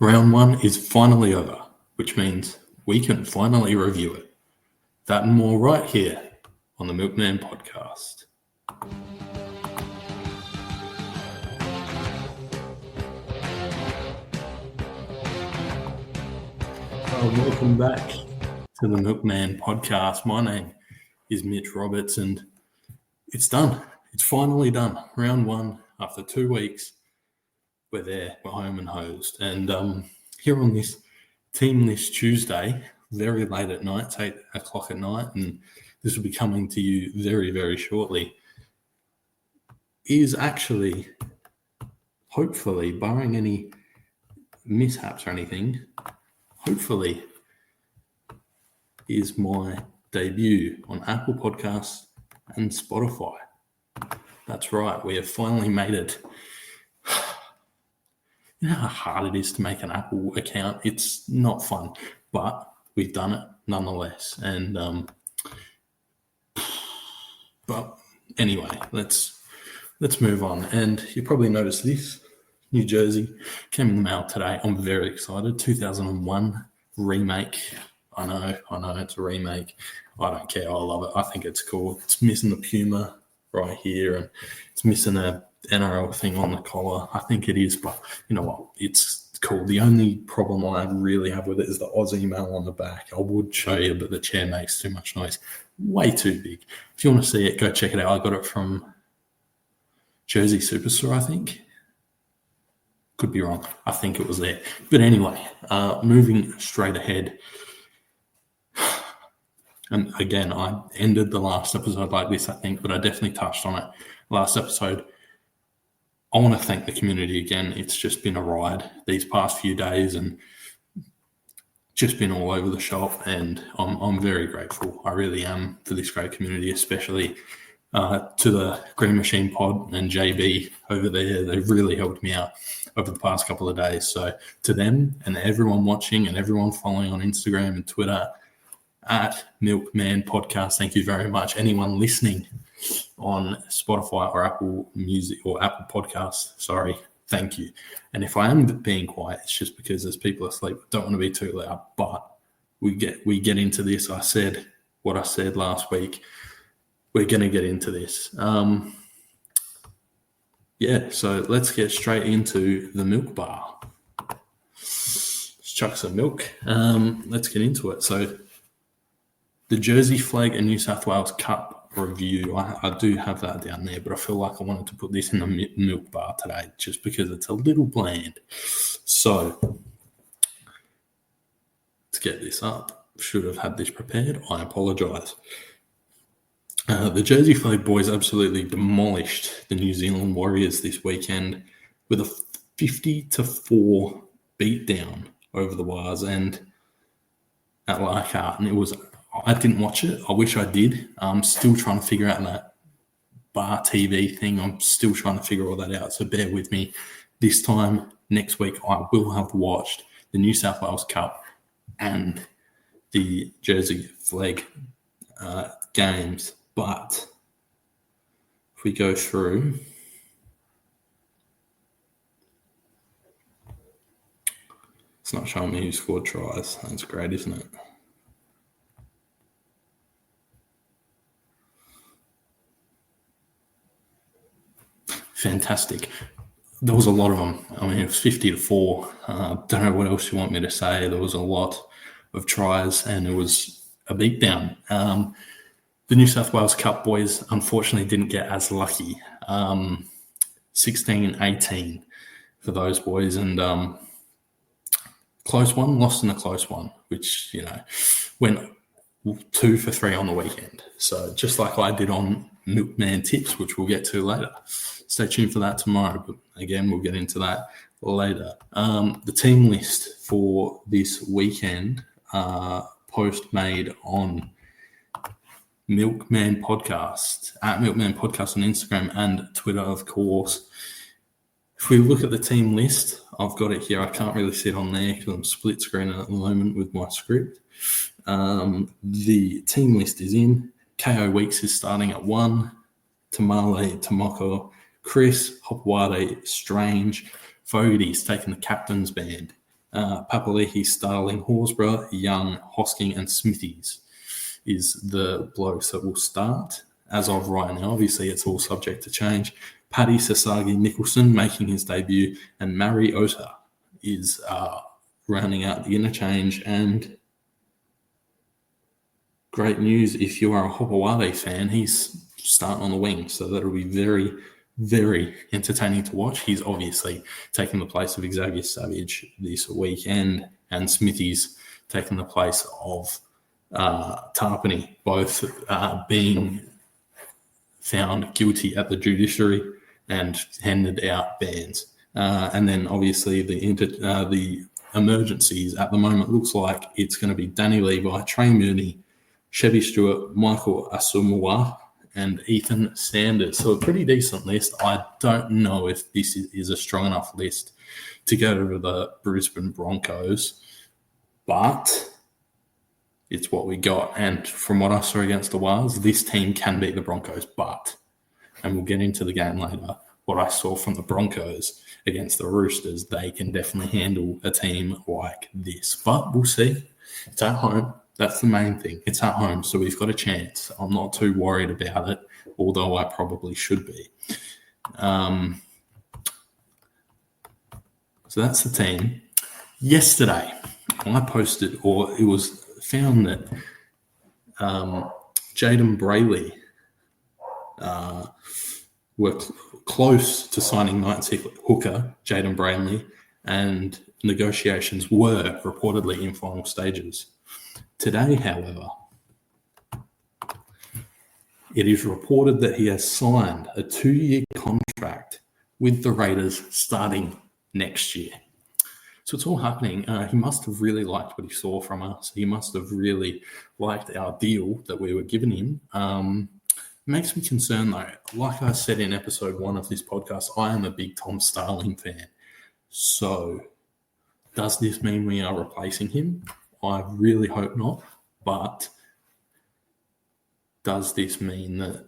Round one is finally over, which means we can finally review it. That and more right here on the Milkman Podcast. Welcome back to the Milkman Podcast. My name is Mitch Roberts, and it's done. It's finally done. Round one, after 2 weeks, we're there. We're home and hosed. And here on this Team List Tuesday, very late at night, it's 8 o'clock at night, and this will be coming to you very, very shortly, is actually, hopefully, barring any mishaps or anything, hopefully, is my debut on Apple Podcasts and Spotify. That's right, we have finally made it. You know how hard it is to make an Apple account? It's not fun, but we've done it nonetheless. And but anyway, let's move on. And you probably noticed this. New jersey came in the mail today. I'm very excited. 2001 remake. I know it's a remake. I don't care. I love it. I think it's cool. It's missing the Puma right here, and it's missing a NRL thing on the collar. I think it is, but you know what? It's cool. The only problem I really have with it is the Oz email on the back. I would show you, but the chair makes too much noise. Way too big. If you want to see it, go check it out. I got it from Jersey Superstore, I think. Could be wrong. I think it was there. But anyway, moving straight ahead. And again, I ended the last episode like this, I think, but I definitely touched on it last episode. I want to thank the community again. It's just been a ride these past few days and just been all over the shop, and I'm very grateful. I really am for this great community, especially to the Green Machine Pod and JB over there. They've really helped me out over the past couple of days. So to them and everyone watching and everyone following on Instagram and Twitter at Milkman Podcast, thank you very much. Anyone listening on Spotify or Apple Music or Apple Podcasts, thank you. And if I am being quiet, it's just because there's people asleep. Don't want to be too loud, but we get into this. I said what I said last week. We're going to get into this. So let's get straight into the milk bar. Let's chuck some milk. Let's get into it. So the Jersey Flag and New South Wales Cup review, I do have that down there, but I feel like I wanted to put this in the milk bar today just because it's a little bland. So let's get this up. Should have had this prepared. I apologise. The Jersey Flag boys absolutely demolished the New Zealand Warriors this weekend with a 50-4 beatdown over the Wars and at Leichhardt. And I didn't watch it. I wish I did. I'm still trying to figure out that bar TV thing. I'm still trying to figure all that out. So bear with me. This time next week, I will have watched the New South Wales Cup and the Jersey Flag games. But if we go through, it's not showing me who scored tries. That's great, isn't it? Fantastic. There was a lot of them. I mean, it was 50-4. Don't know what else you want me to say. There was a lot of tries, and it was a beatdown. The New South Wales Cup boys unfortunately didn't get as lucky. 16-18 for those boys, and close one, lost in a close one, which, went 2 for 3 on the weekend. So just like I did on Milkman Tips, which we'll get to later. Stay tuned for that tomorrow, but again, we'll get into that later. The team list for this weekend, post made on Milkman Podcast, at Milkman Podcast on Instagram and Twitter, of course. If we look at the team list, I've got it here. I can't really see it on there because I'm split screen at the moment with my script. The team list is in. KO Weeks is starting at 1. Tamale, Tomoko, Chris, Hopwade, Strange, Fogarty's taking the captain's band. Papali'i, Starling, Horsburgh, Young, Hosking and Smithies is the blokes that will start as of right now. Obviously, it's all subject to change. Paddy, Sasagi, Nicholson making his debut, and Mariota is rounding out the interchange. And great news if you are a Hopewade fan, he's starting on the wing, so that'll be very, very entertaining to watch. He's obviously taking the place of Xavier Savage this weekend, and Smithy's taking the place of Tarpany, both being found guilty at the judiciary and handed out bans. And then obviously the emergencies at the moment looks like it's going to be Danny Levi, Trey Mooney, Chevy Stewart, Michael Asumua, and Ethan Sanders. So a pretty decent list. I don't know if this is a strong enough list to go to the Brisbane Broncos, but it's what we got. And from what I saw against the Wales, this team can beat the Broncos, but, and we'll get into the game later, what I saw from the Broncos against the Roosters, they can definitely handle a team like this. But we'll see. It's at home. That's the main thing. It's at home, so we've got a chance. I'm not too worried about it, although I probably should be. So that's the team. Yesterday, I posted, or it was found that Jaden Brayley were close to signing Knights hooker Jaden Brayley, and negotiations were reportedly in final stages. Today, however, it is reported that he has signed a 2-year contract with the Raiders starting next year. So it's all happening. He must have really liked what he saw from us. He must have really liked our deal that we were giving him. Makes me concerned, though. Like I said in episode 1 of this podcast, I am a big Tom Starling fan. So does this mean we are replacing him? I really hope not. But does this mean that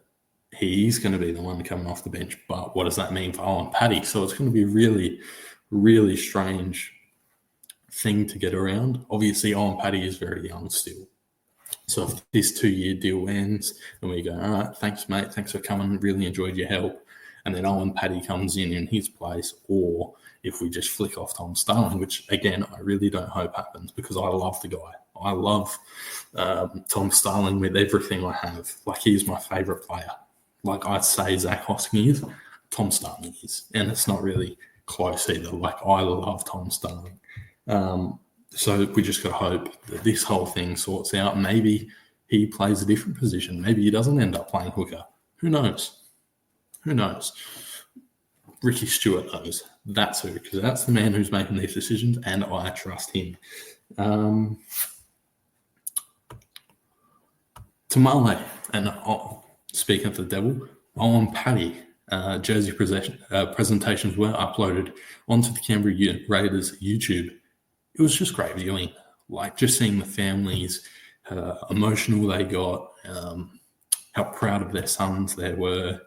he's going to be the one coming off the bench? But what does that mean for Owen Paddy? So it's going to be really, really strange thing to get around. Obviously, Owen Paddy is very young still. So if this 2-year deal ends and we go, all right, thanks, mate, thanks for coming, really enjoyed your help, and then Owen Paddy comes in his place, or if we just flick off Tom Starling, which, again, I really don't hope happens because I love the guy. I love Tom Starling with everything I have. Like, he's my favourite player. Like I'd say Zach Hosking is, Tom Starling is. And it's not really close either. Like, I love Tom Starling. So we just got to hope that this whole thing sorts out. Maybe he plays a different position. Maybe he doesn't end up playing hooker. Who knows? Who knows? Ricky Stewart knows. That's who, because that's the man who's making these decisions, and I trust him. Tamale, and speaking of the devil, Owen Paddy jersey presentations were uploaded onto the Canberra Raiders YouTube. It was just great viewing, like just seeing the families, how emotional they got, how proud of their sons they were,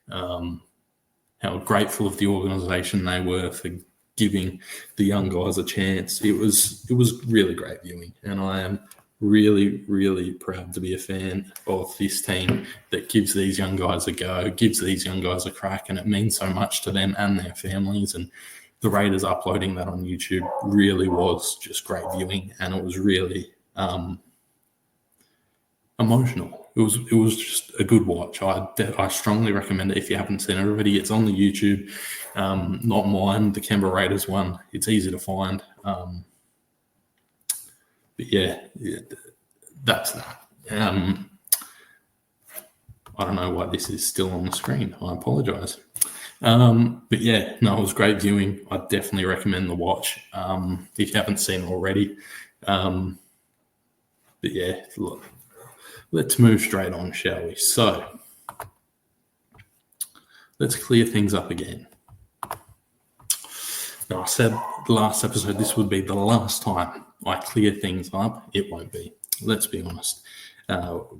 how grateful of the organisation they were for giving the young guys a chance. It was really great viewing, and I am really, really proud to be a fan of this team that gives these young guys a go, gives these young guys a crack, and it means so much to them and their families. And the Raiders uploading that on YouTube really was just great viewing, and it was really emotional. It was just a good watch. I strongly recommend it if you haven't seen it already. It's on the YouTube, not mine, the Canberra Raiders one. It's easy to find. But yeah, that's that. I don't know why this is still on the screen. I apologise. But yeah, no, it was great viewing. I definitely recommend the watch if you haven't seen it already. But yeah, look, let's move straight on, shall we? So let's clear things up again. Now, I said the last episode this would be the last time I clear things up. It won't be. Let's be honest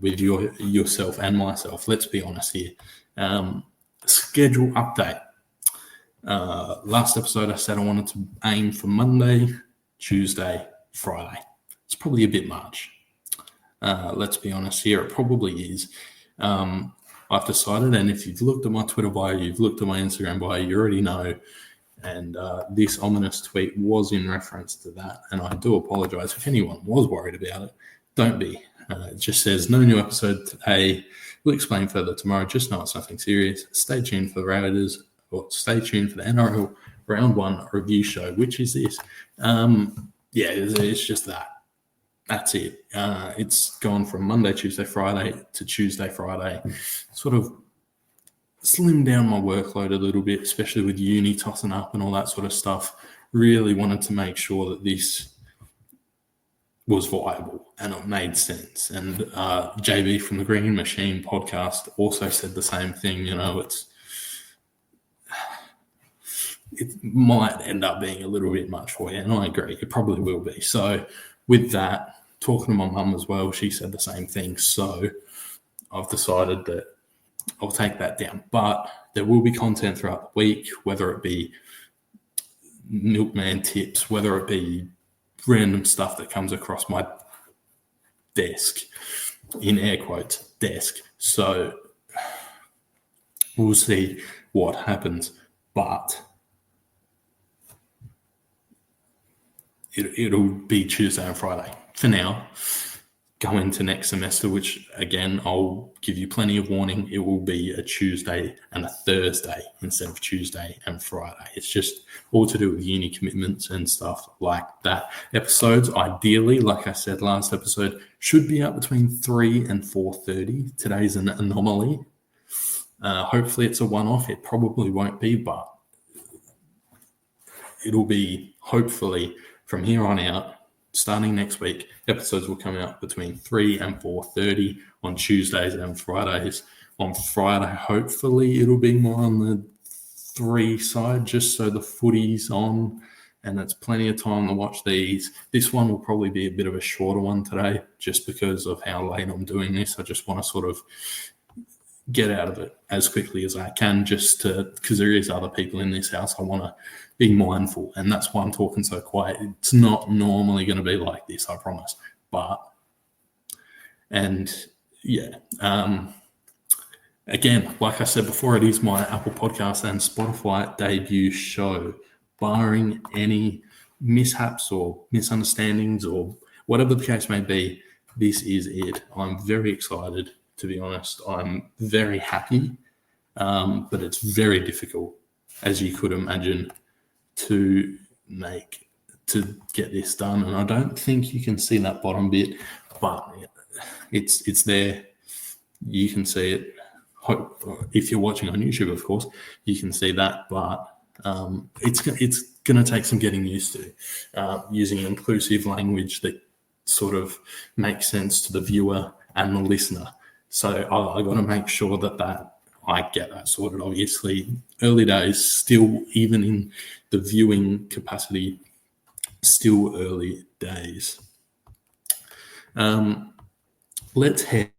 with yourself and myself. Let's be honest here. Schedule update. Last episode I said I wanted to aim for Monday, Tuesday, Friday. It's probably a bit much. Let's be honest here, it probably is. I've decided, and if you've looked at my Twitter bio, you've looked at my Instagram bio, you already know. And this ominous tweet was in reference to that. And I do apologise if anyone was worried about it. Don't be. It just says, no new episode today. We'll explain further tomorrow. Just know it's nothing serious. Stay tuned for the Raiders, or stay tuned for the NRL Round 1 review show, which is this. It's just that. That's it. It's gone from Monday, Tuesday, Friday to Tuesday, Friday. Sort of slimmed down my workload a little bit, especially with uni tossing up and all that sort of stuff. Really wanted to make sure that this was viable and it made sense. And JB from the Green Machine podcast also said the same thing. You know, it might end up being a little bit much for you, and I agree, it probably will be. So with that, talking to my mum as well, she said the same thing. So I've decided that I'll take that down. But there will be content throughout the week, whether it be milkman tips, whether it be random stuff that comes across my desk, in air quotes, desk. So we'll see what happens. But it'll be Tuesday and Friday for now. Go into next semester, which again, I'll give you plenty of warning. It will be a Tuesday and a Thursday instead of Tuesday and Friday. It's just all to do with uni commitments and stuff like that. Episodes, ideally, like I said last episode, should be out between 3 and 4:30. Today's an anomaly. Hopefully it's a one-off. It probably won't be, but it'll be hopefully from here on out. Starting next week, episodes will come out between 3 and 4:30 on Tuesdays and Fridays. On Friday, hopefully, it'll be more on the 3 side, just so the footy's on, and it's plenty of time to watch these. This one will probably be a bit of a shorter one today, just because of how late I'm doing this. I just want to sort of get out of it as quickly as I can, because there is other people in this house. I want to be mindful, and that's why I'm talking so quiet. It's not normally going to be like this, I promise. Again, like I said before, it is my Apple Podcast and Spotify debut show. Barring any mishaps or misunderstandings or whatever the case may be, this is it. I'm very excited, to be honest. I'm very happy, but it's very difficult, as you could imagine, to get this done. And I don't think you can see that bottom bit, but it's there. You can see it. If you're watching on YouTube, of course, you can see that, but it's going to take some getting used to, using inclusive language that sort of makes sense to the viewer and the listener. So I got to make sure that I get that sorted. Obviously, early days, still, even in the viewing capacity, still early days. Let's head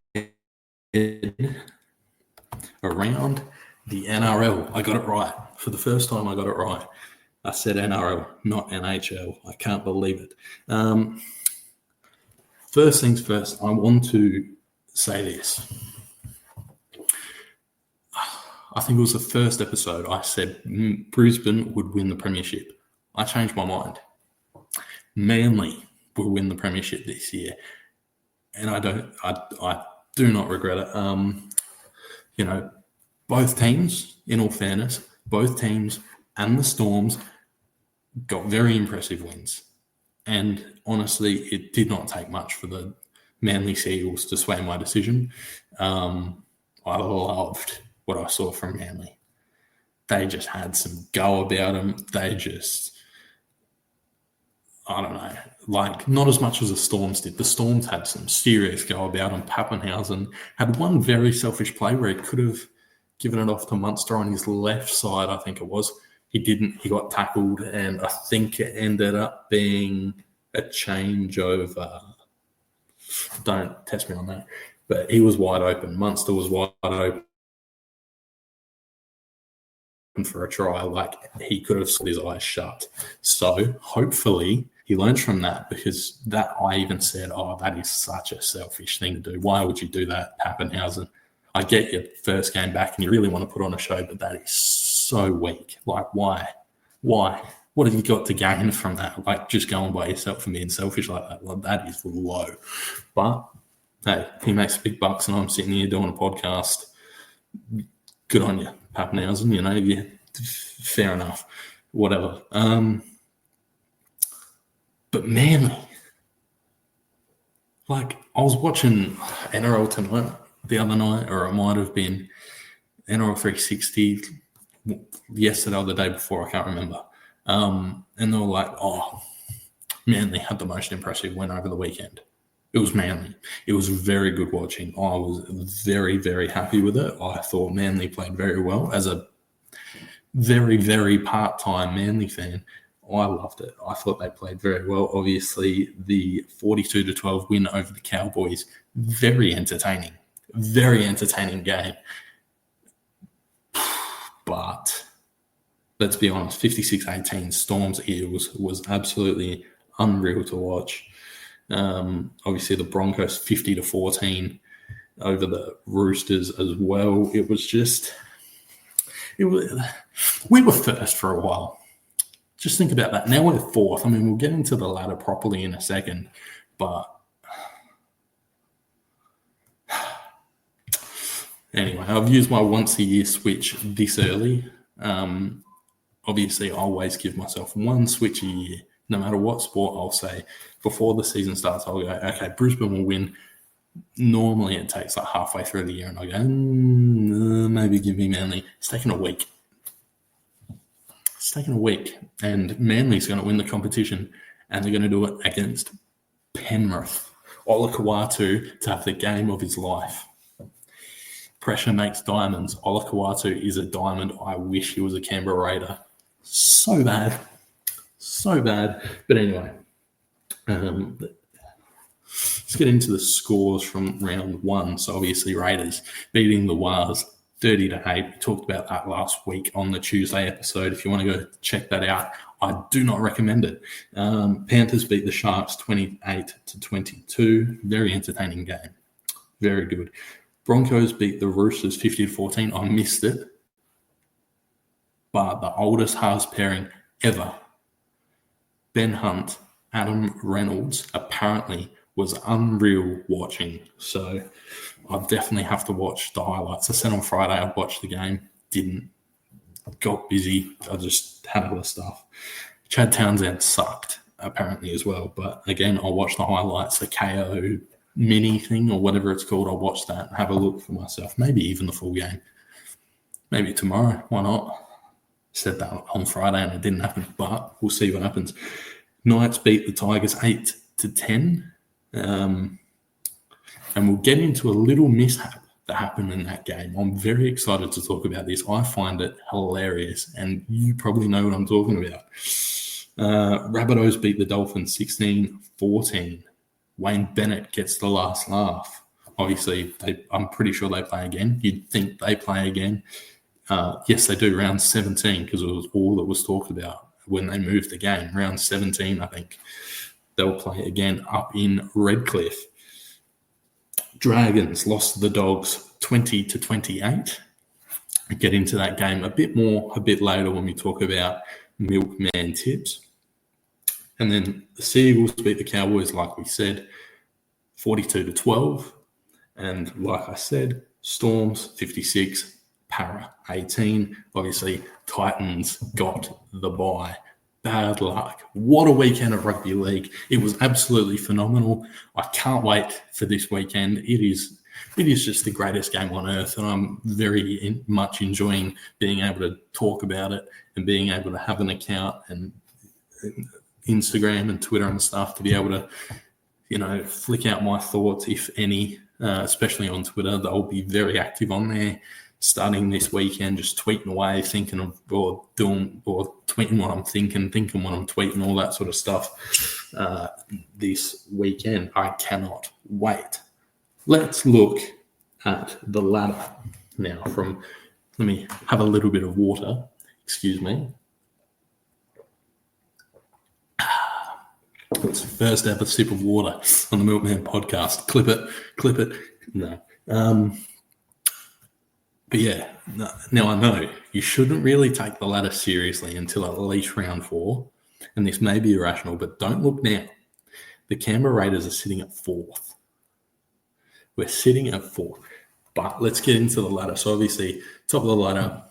around the NRL. I got it right. For the first time, I got it right. I said NRL, not NHL. I can't believe it. First things first, I want to say this. I think it was the first episode I said Brisbane would win the premiership. I changed my mind. Manly will win the premiership this year. And I do not regret it. Both teams, in all fairness, both teams and the Storms got very impressive wins. And honestly, it did not take much for the Manly Seagulls to sway my decision. I loved what I saw from Manly. They just had some go about them. They just, I don't know, like not as much as the Storms did. The Storms had some serious go about them. Pappenhausen had one very selfish play where he could have given it off to Munster on his left side, I think it was. He didn't. He got tackled, and I think it ended up being a changeover. Don't test me on that. But he was wide open. Munster was wide open for a try. Like, he could have got his eyes shut. So hopefully he learns from that, because that I even said, that is such a selfish thing to do. Why would you do that, Pappenhausen? I get your first game back and you really want to put on a show, but that is so weak. Like, why? Why? What have you got to gain from that? Like, just going by yourself and being selfish like that. Well, that is low. But, hey, he makes big bucks and I'm sitting here doing a podcast. Good on you, Pappenhausen. You know, fair enough. Whatever. But Manly, like, I was watching NRL tonight, the other night, or it might have been NRL 360 yesterday or the day before, I can't remember. And they were like, Manly had the most impressive win over the weekend. It was Manly. It was very good watching. I was very, very happy with it. I thought Manly played very well. As a very, very part-time Manly fan, I loved it. I thought they played very well. Obviously, the 42-12 win over the Cowboys, very entertaining game. But let's be honest, 56-18 Storms Eagles was absolutely unreal to watch. Obviously, the Broncos 50-14 over the Roosters as well. We were first for a while. Just think about that. Now we're fourth. I mean, we'll get into the ladder properly in a second, but anyway, I've used my once-a-year switch this early. Obviously, I always give myself one switch a year. No matter what sport, I'll say before the season starts, I'll go, okay, Brisbane will win. Normally, it takes like halfway through the year, and I'll go, maybe give me Manly. It's taken a week. And Manly's going to win the competition, and they're going to do it against Penrith. Olakau'atu to have the game of his life. Pressure makes diamonds. Olakau'atu is a diamond. I wish he was a Canberra Raider. So bad. But anyway, let's get into the scores from round one. So obviously Raiders beating the Wars 30-8. We talked about that last week on the Tuesday episode. If you want to go check that out, I do not recommend it. Panthers beat the Sharks 28-22. Very entertaining game. Very good. Broncos beat the Roosters 50-14. I missed it. But the oldest halves pairing ever, Ben Hunt, Adam Reynolds, apparently was unreal watching. So I definitely have to watch the highlights. I said on Friday I'd watch the game. Didn't. Got busy. I just had other stuff. Chad Townsend sucked, apparently, as well. But again, I'll watch the highlights, the KO mini thing or whatever it's called. I'll watch that and have a look for myself. Maybe even the full game. Maybe tomorrow. Why not? Said that on Friday and it didn't happen. But we'll see what happens. Knights beat the Tigers 8-10. And we'll get into a little mishap that happened in that game. I'm very excited to talk about this. I find it hilarious, and you probably know what I'm talking about. Rabbitohs beat the Dolphins 16-14. Wayne Bennett gets the last laugh. Obviously, I'm pretty sure they play again. You'd think they play again. Yes, they do, round 17, because it was all that was talked about when they moved the game. Round 17, I think. They'll play again up in Redcliffe. Dragons lost to the Dogs 20-28. I get into that game a bit later when we talk about Milkman tips. And then the Seagulls beat the Cowboys, like we said, 42-12. And like I said, Storms 56, Para 18. Obviously, Titans got the bye. Bad luck. What a weekend of rugby league. It was absolutely phenomenal. I can't wait for this weekend. It is just the greatest game on earth, and I'm very much enjoying being able to talk about it and being able to have an account and Instagram and Twitter and stuff to be able to, flick out my thoughts, if any, especially on Twitter. They'll be very active on there. Starting this weekend, just tweeting away, thinking of or tweeting what I'm thinking what I'm tweeting, all that sort of stuff. This weekend, I cannot wait. Let's look at the ladder now. Let me have a little bit of water. Excuse me. Boyd's first ever sip of water on the Milkman podcast. Clip it. No. But yeah, now I know you shouldn't really take the ladder seriously until at least round 4. And this may be irrational, but don't look now. The Canberra Raiders are sitting at 4th. We're sitting at 4th. But let's get into the ladder. So obviously, top of the ladder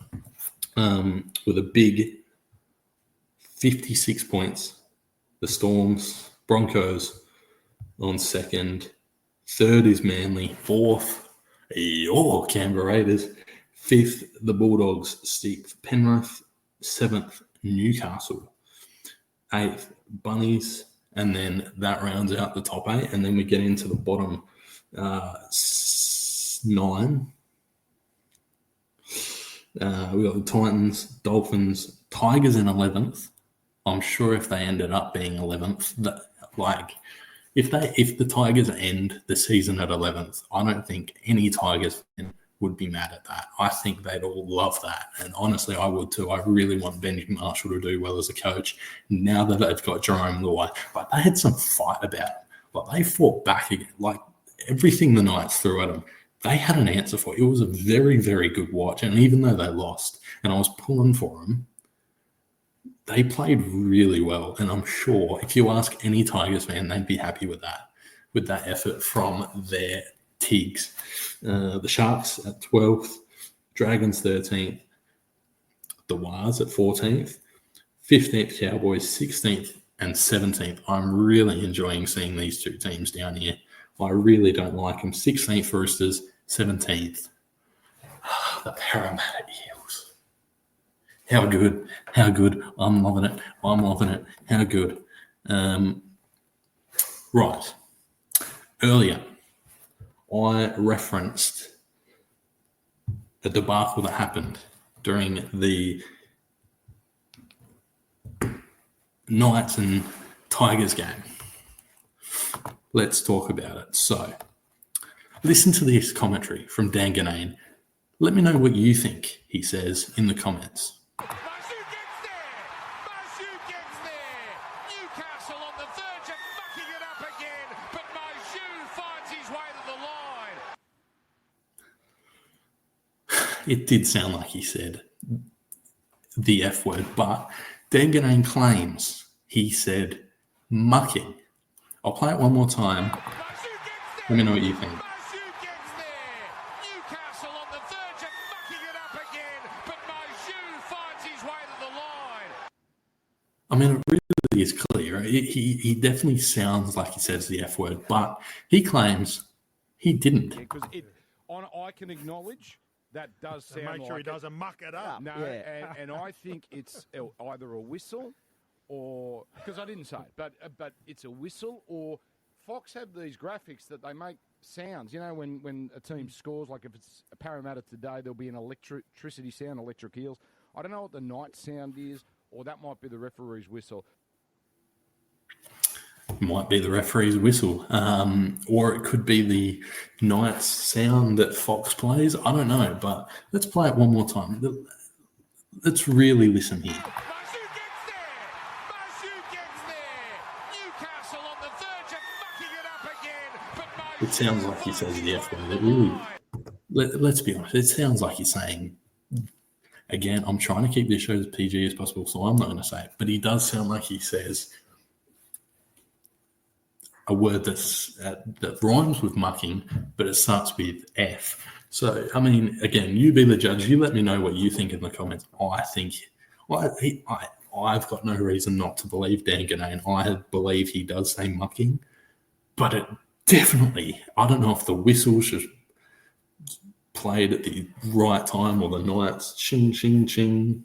with a big 56 points. The Storms, Broncos on 2nd. 3rd is Manly. 4th, your Canberra Raiders. 5th, the Bulldogs. 6th, Penrith. 7th, Newcastle. 8th, Bunnies. And then that rounds out the top 8. And then we get into the bottom 9. We got the Titans, Dolphins, Tigers in 11th. I'm sure if they ended up being 11th, if the Tigers end the season at 11th, I don't think any Tigers fan would be mad at that. I think they'd all love that. And honestly, I would too. I really want Benjamin Marshall to do well as a coach now that they've got Jerome Luai. But they had some fight about it. They fought back again. Everything the Knights threw at them, they had an answer for it. It was a very, very good watch. And even though they lost, and I was pulling for them, they played really well. And I'm sure if you ask any Tigers fan, they'd be happy with that effort from their Tigs. The Sharks at 12th, Dragons 13th, the Wars at 14th, 15th Cowboys, 16th and 17th. I'm really enjoying seeing these two teams down here. I really don't like them. 16th Roosters, 17th. The Parramatta Eels. How good. I'm loving it. How good. Right. Earlier, I referenced a debacle that happened during the Knights and Tigers game. Let's talk about it. So, listen to this commentary from Dan Ganane. Let me know what you think, he says in the comments. Marshall gets there. Newcastle on the verge of mucking it up again, but Marshall finds his way to the line. It did sound like he said the F word, but Dan Ganane claims he said mucking. I'll play it one more time. Let me know what you think. Newcastle on the verge of mucking it up again, but Marshall finds his way to the line. I mean, it really is clear. He definitely sounds like he says the F word, but he claims he didn't. Because I can acknowledge that does sound make sure like he doesn't muck it up. No, and I think it's either a whistle or because I didn't say it, but it's a whistle or Fox have these graphics that they make sounds. You know, when a team scores, like if it's a Parramatta today, there'll be an electricity sound, electric eels. I don't know what the night sound is, or that might be the referee's whistle. Might be the referee's whistle, or it could be the Knights sound that Fox plays. I don't know, but let's play it one more time. Let's really listen here. Marshall gets there. Newcastle on the verge of mucking it up again, but It sounds like he says the F word. It really, let's be honest, it sounds like he's saying, again, I'm trying to keep this show as PG as possible, so I'm not going to say it, but he does sound like he says a word that rhymes with mucking, but it starts with F. So, I mean, again, you be the judge. You let me know what you think in the comments. I've got no reason not to believe Dan Ganane. I believe he does say mucking, but it definitely, I don't know if the whistle's just played at the right time or the Knights ching, ching, ching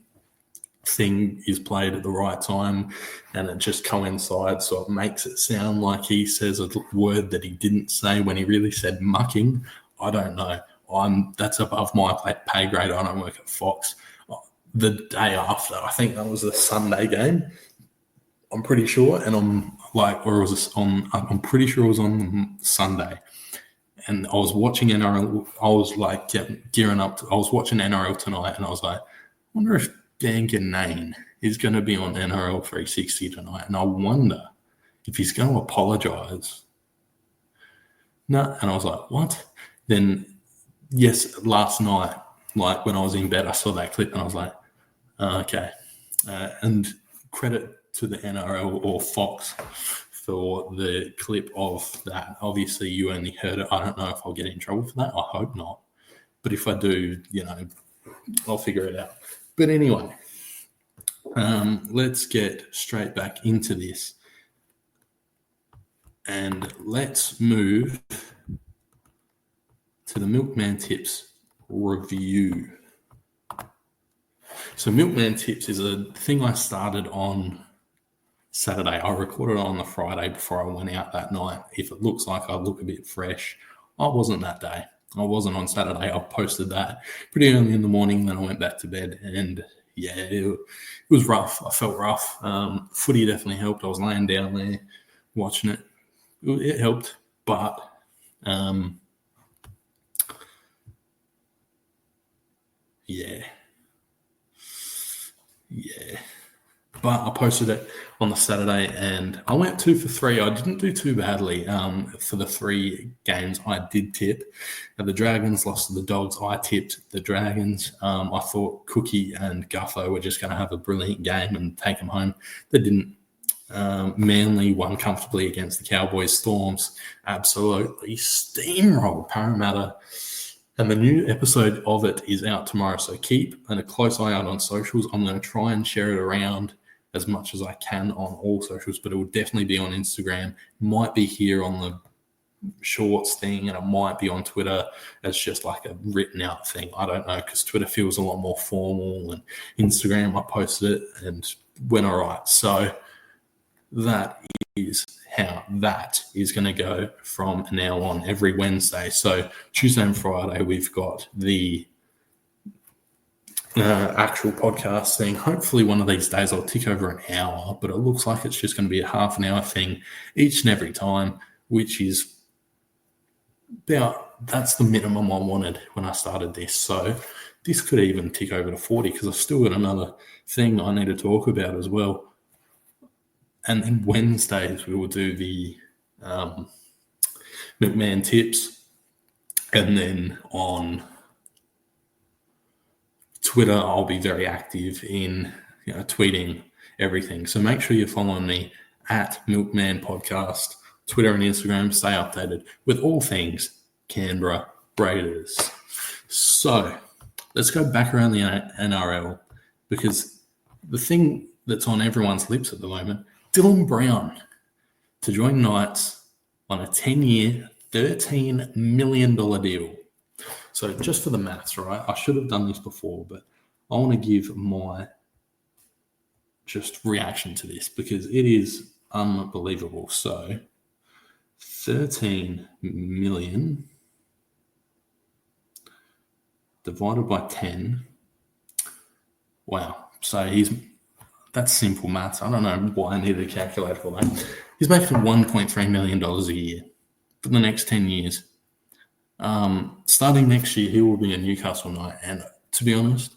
thing is played at the right time and it just coincides, so it makes it sound like he says a word that he didn't say when he really said mucking. I don't know. That's above my pay grade. I don't work at Fox. The day after, I think that was the Sunday game, I'm pretty sure, and I'm pretty sure it was on Sunday. And I was watching NRL. I was like gearing up. I was watching NRL tonight, and I was like, I wonder if Dan Ganane is going to be on NRL 360 tonight. And I wonder if he's going to apologise, no. And I was like, what? Then, yes, last night, like when I was in bed, I saw that clip and I was like, okay. And credit to the NRL or Fox for the clip of that. Obviously, you only heard it. I don't know if I'll get in trouble for that. I hope not. But if I do, I'll figure it out. But anyway, let's get straight back into this. And let's move to the Milkman Tips review. So Milkman Tips is a thing I started on Saturday. I recorded it on the Friday before I went out that night. If it looks like I look a bit fresh, I wasn't that day. I wasn't on Saturday. I posted that pretty early in the morning. Then I went back to bed and yeah, it was rough. I felt rough. Footy definitely helped. I was laying down there watching it. It helped, but yeah. But I posted it on the Saturday and I went 2 for 3. I didn't do too badly for the 3 games I did tip. The Dragons lost to the Dogs. I tipped the Dragons. I thought Cookie and Gutho were just going to have a brilliant game and take them home. They didn't. Manly won comfortably against the Cowboys. Storms absolutely steamrolled Parramatta. And the new episode of it is out tomorrow, so keep a close eye out on socials. I'm going to try and share it around as much as I can on all socials, but it will definitely be on Instagram. Might be here on the shorts thing, and it might be on Twitter as just like a written out thing. I don't know, because Twitter feels a lot more formal, and Instagram, I posted it and went all right. So that is how that is going to go from now on every Wednesday. So Tuesday and Friday, we've got the actual podcast thing. Hopefully one of these days I'll tick over an hour, but it looks like it's just going to be a half an hour thing each and every time, which is that's the minimum I wanted when I started this. So this could even tick over to 40 because I've still got another thing I need to talk about as well. And then Wednesdays, we will do the McMahon tips. And then on Twitter, I'll be very active in tweeting everything. So make sure you're following me at Milkman Podcast, Twitter and Instagram. Stay updated with all things Canberra Raiders. So let's go back around the NRL because the thing that's on everyone's lips at the moment, Dylan Brown to join Knights on a 10-year, $13 million deal. So just for the maths, right? I should have done this before, but I want to give my just reaction to this because it is unbelievable. So 13 million divided by 10. Wow. So that's simple maths. I don't know why I needed a calculator for that. He's making $1.3 million a year for the next 10 years. Starting next year, he will be a Newcastle Knight. And to be honest,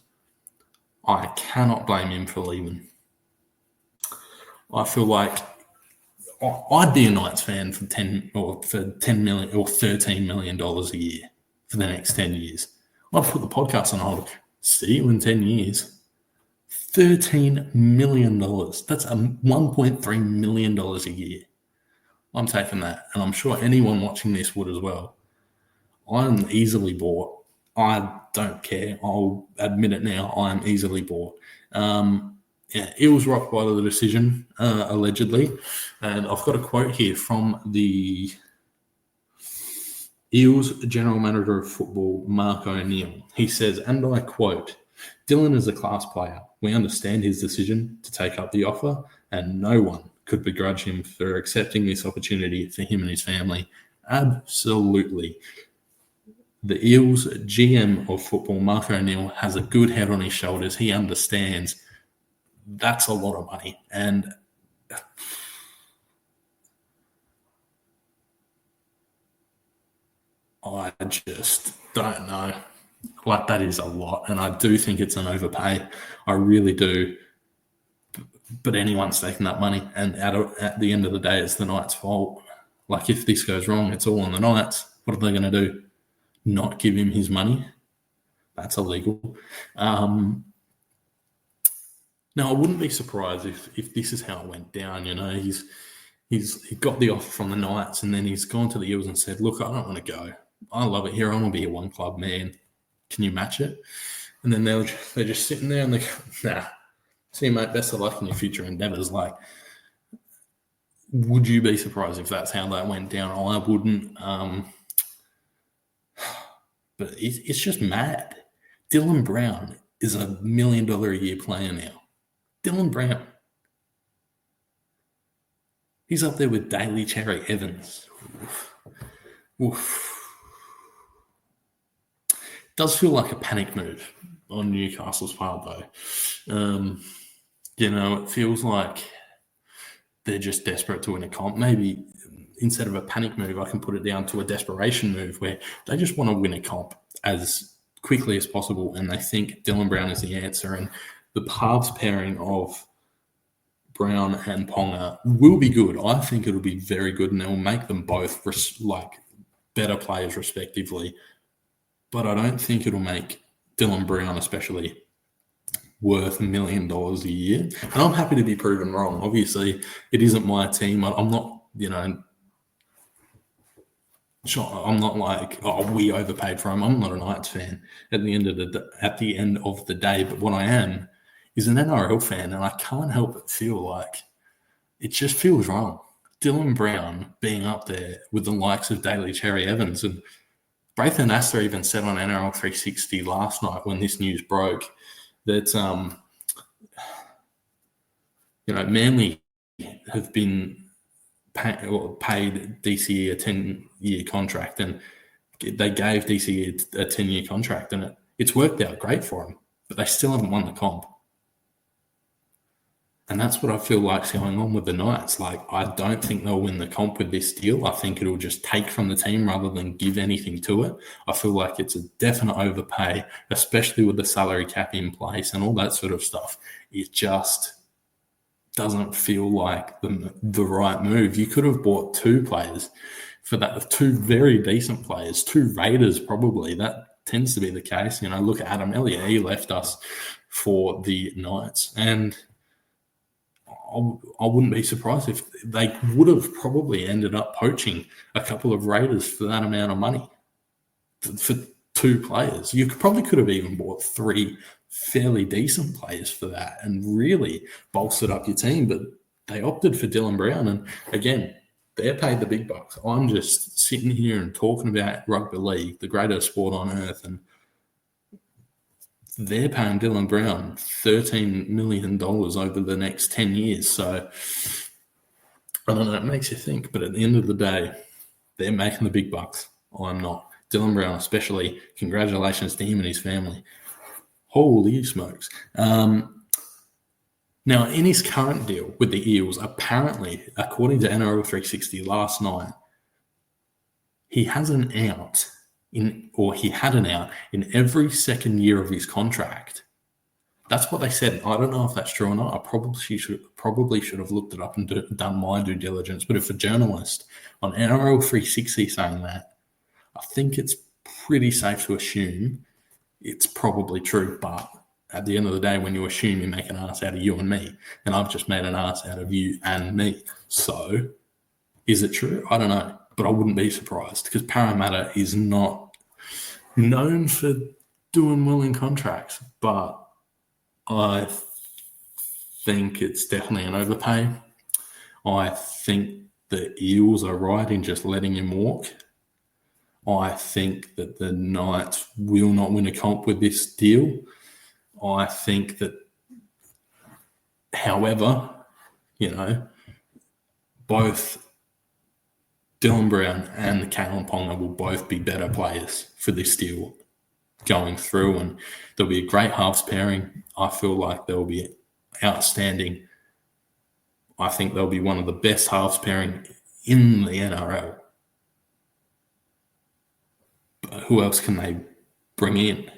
I cannot blame him for leaving. I feel like I'd be a Knights fan for $10 million or $13 million a year for the next 10 years. I'd put the podcast on hold. See you in 10 years. $13 million. That's $1.3 million a year. I'm taking that, and I'm sure anyone watching this would as well. I'm easily bought. I don't care. I'll admit it now. I'm easily bought. Eels rock bottom of the decision, allegedly. And I've got a quote here from the Eels general manager of football, Mark O'Neill. He says, and I quote, "Dylan is a class player. We understand his decision to take up the offer, and no one could begrudge him for accepting this opportunity for him and his family. Absolutely. The Eels GM of football, Mark O'Neill, has a good head on his shoulders. He understands that's a lot of money." And I just don't know. Like, that is a lot. And I do think it's an overpay. I really do. But anyone's taking that money, and at the end of the day, it's the Knights' fault. Like, if this goes wrong, it's all on the Knights. What are they going to do? Not give him his money? That's illegal. Now, I wouldn't be surprised if this is how it went down. You know, he got the offer from the Knights, and then he's gone to the Eels and said, "Look, I don't want to go. I love it here. I want to be a one club man. Can you match it?" And then they're just sitting there and they go, "Nah. See, mate, best of luck in your future endeavours." Like, would you be surprised if that's how that went down? I wouldn't. But it's just mad. Dylan Brown is $1 million a year player now. Dylan Brown. He's up there with Daly Cherry Evans. Oof. Does feel like a panic move on Newcastle's part, though. You know, it feels like they're just desperate to win a comp. Maybe instead of a panic move, I can put it down to a desperation move where they just want to win a comp as quickly as possible, and they think Dylan Brown is the answer. And the halves pairing of Brown and Ponga will be good. I think it'll be very good, and they'll make them both better players respectively. But I don't think it'll make Dylan Brown especially worth $1 million a year. And I'm happy to be proven wrong. Obviously, it isn't my team. I'm not, I'm not like, oh, we overpaid for him. I'm not a Knights fan at the end of the day. But what I am is an NRL fan, and I can't help but feel like it just feels wrong. Dylan Brown being up there with the likes of Daly Cherry Evans, and Braithen Astor even said on NRL 360 last night when this news broke that Manly have been paid DCE a 10-year contract, and they gave DCE a 10-year contract, and it's worked out great for them, but they still haven't won the comp. And that's what I feel like's going on with the Knights. Like, I don't think they'll win the comp with this deal. I think it'll just take from the team rather than give anything to it. I feel like it's a definite overpay, especially with the salary cap in place and all that sort of stuff. It just doesn't feel like the right move. You could have bought two players for that, two very decent players, two Raiders probably. That tends to be the case. Look at Adam Elliott. He left us for the Knights, and I wouldn't be surprised if they would have probably ended up poaching a couple of Raiders for that amount of money for two players. You probably could have even bought three fairly decent players for that and really bolstered up your team, but they opted for Dylan Brown. And again, they're paid the big bucks. I'm just sitting here and talking about rugby league, the greatest sport on earth, and they're paying Dylan Brown $13 million over the next 10 years. So, I don't know, it makes you think. But at the end of the day, they're making the big bucks. I'm not. Dylan Brown especially, congratulations to him and his family. Holy smokes. Now, in his current deal with the Eels, apparently, according to NRL 360 last night, he has an out. He had an out in every second year of his contract. That's what they said. I don't know if that's true or not. I probably should have looked it up and done my due diligence. But if a journalist on NRL 360 saying that, I think it's pretty safe to assume it's probably true. But at the end of the day, when you assume, you make an ass out of you and me. And I've just made an ass out of you and me. So, is it true? I don't know. But I wouldn't be surprised, because Parramatta is not known for doing well in contracts. But I think it's definitely an overpay. I think the Eels are right in just letting him walk. I think that the Knights will not win a comp with this deal. I think that, however, both Dylan Brown and Kalen Ponga will both be better players for this deal going through, and there'll be a great halves pairing. I feel like they'll be outstanding. I think they'll be one of the best halves pairing in the NRL. But who else can they bring in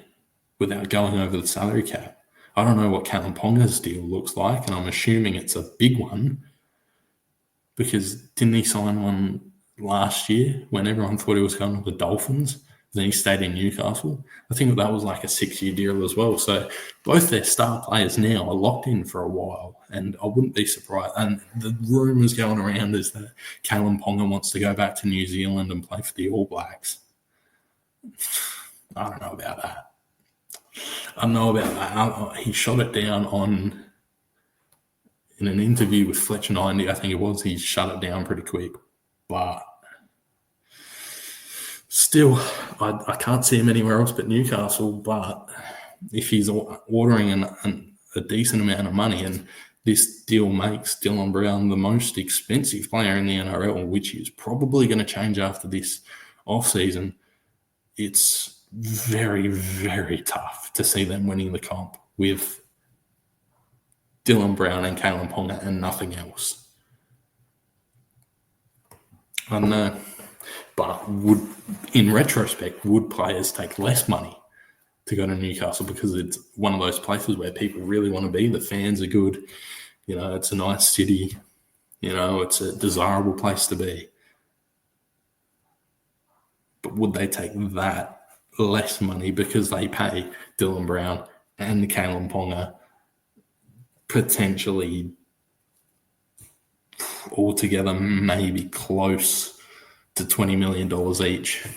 without going over the salary cap? I don't know what Callum Ponga's deal looks like, and I'm assuming it's a big one because didn't he sign one last year when everyone thought he was going to the Dolphins? Then he stayed in Newcastle. I think that was like a 6-year deal as well. So both their star players now are locked in for a while, and I wouldn't be surprised. And the rumours going around is that Callum Ponga wants to go back to New Zealand and play for the All Blacks. I don't know about that. He shot it down in an interview with Fletcher 90, I think it was. He shut it down pretty quick. But still, I can't see him anywhere else but Newcastle. But if he's ordering a decent amount of money, and this deal makes Dylan Brown the most expensive player in the NRL, which is probably going to change after this offseason, it's very, very tough to see them winning the comp with Dylan Brown and Callum Ponga and nothing else. I don't know. But in retrospect, would players take less money to go to Newcastle because it's one of those places where people really want to be? The fans are good. It's a nice city. It's a desirable place to be. But would they take that less money because they pay Dylan Brown and Callum Ponga potentially altogether maybe close to $20 million each?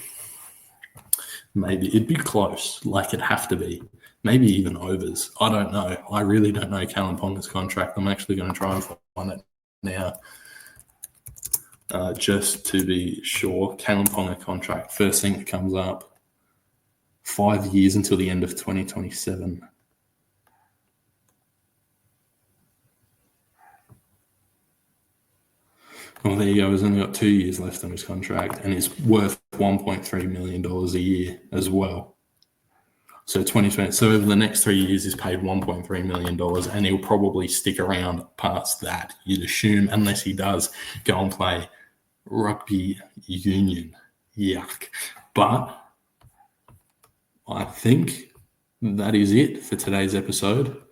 Maybe it'd be close, like it'd have to be. Maybe even overs. I don't know. I really don't know Callum Ponga's contract. I'm actually going to try and find it now. Just to be sure, Callum Ponga contract, first thing that comes up, 5 years until the end of 2027. Well, there you go. He's only got 2 years left on his contract, and he's worth $1.3 million a year as well. So 2020. So over the next 3 years, he's paid $1.3 million, and he'll probably stick around past that, you'd assume, unless he does go and play rugby union. Yuck. But I think that is it for today's episode.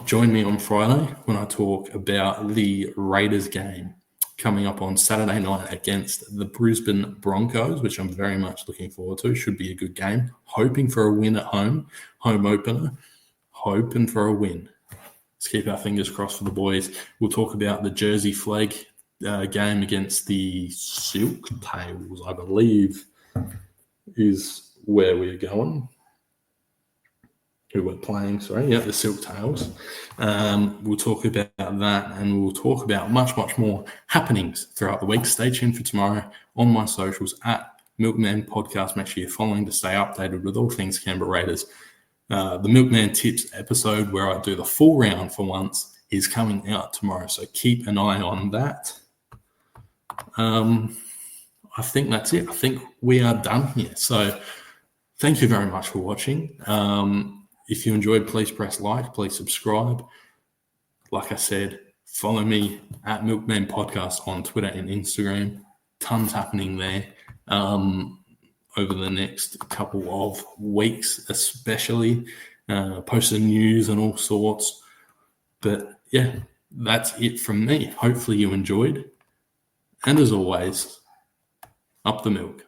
Join me on Friday when I talk about the Raiders game coming up on Saturday night against the Brisbane Broncos, which I'm very much looking forward to. Should be a good game. Hoping for a win at home opener. Hoping for a win. Let's keep our fingers crossed for the boys. We'll talk about the Jersey Flag game against the Silk Tails, I believe, is where we're going. Who we're playing, the Silk Tails. We'll talk about that, and we'll talk about much, much more happenings throughout the week. Stay tuned for tomorrow on my socials at Milkman Podcast. Make sure you're following to stay updated with all things Canberra Raiders. The Milkman Tips episode, where I do the full round for once, is coming out tomorrow, so keep an eye on that. I think that's it. I think we are done here. So thank you very much for watching. If you enjoyed, please press like, please subscribe. Like I said, follow me at Milkman Podcast on Twitter and Instagram. Tons happening there over the next couple of weeks, especially. Posting news and all sorts. But yeah, that's it from me. Hopefully you enjoyed. And as always, up the milk.